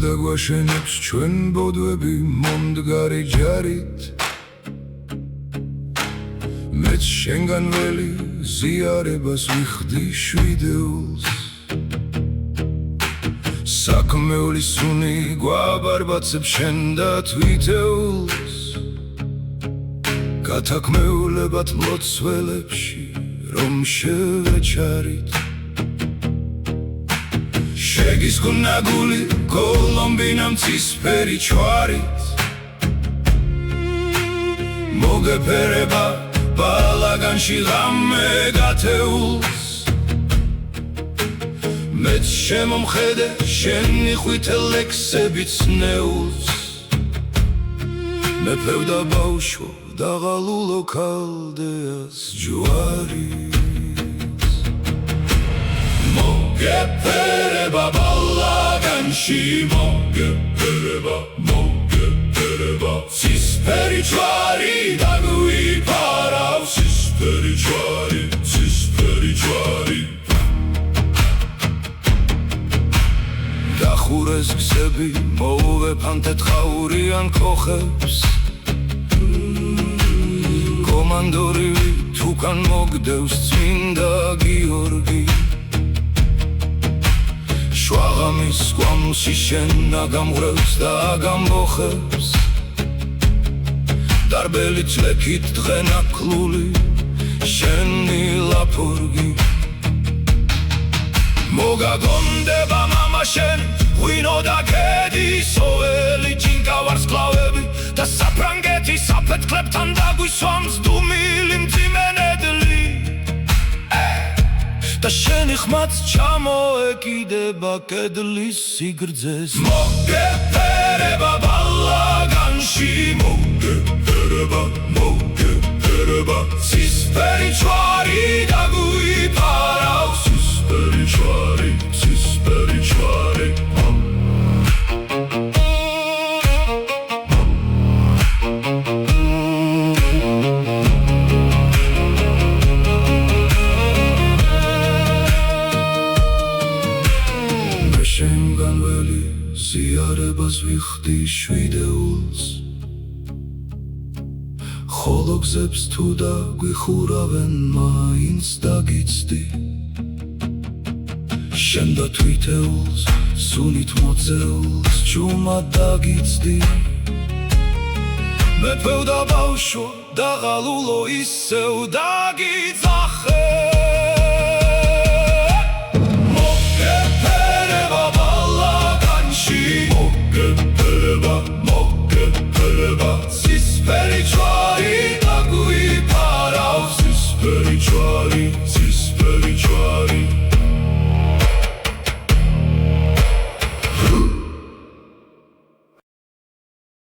გადაგვაშენებს ჩვენ ბოდვები მომდგარი ჯარით მეც შენგან ველი ზიარებას ვიხდი შვიდეულს საქმეული სუნი გვაბარბაცებ შენ და თვითეულს გათქმეულებად მლოცველებში რომ შევეჩარით შეგისკვნაგული კოლომბინამ ცისფერი ჩვარით მოგეფერება ბალაგანში ღამე გათეულს მეც შემომხედე შენი ყვითელ ლექსებით ნეულს მეფევ და ბავშვო დაღალულო ქალდეას ჯვარით მოგეფერება ბალაგანში მოგეფერება ცისფერი ჩვარი დაგვიფარავს ცისფერი ჩვარი დახურეს გზები მოვეფანთეთ ხაურიან ქოხებს კომანდორივი თუკან მოგდევს წმინდა გიორგი შვაღამის კვამლში შენ აგამღრევს და აგამბოხებს დარბელით ლექით დღენაკლული შენი ლაფორგი მოგაგონდება მამა შენ ღვინო და ქედი სოელი ჭინკა ვარსკვლავები და საფრანგეთის საფეთქლებთან დაგვისვამს დუმილი მძიმენედლი და შენი ხმაც ჩამოეკიდება კედლის სიგრძეს მოგეფერება ბალაგანში მოგეფერება ცისფერი ჩვარი დაგვიფარავს ცისფერი ჩვარი შენგან ველი ზიარებას ვიხდი შვიდეულს ხოლო გზებს თუ დაგვიხურავენ მაინც დაგიცდი შენ და თვითეულს სუნით მოძეულს ჭუმად დაგიცდი მეფევ და ბავშვო დაღალულო ისევ დაგიძახე ცისფერი ჩვარი დაგვიფარავს ცისფერი ჩვარი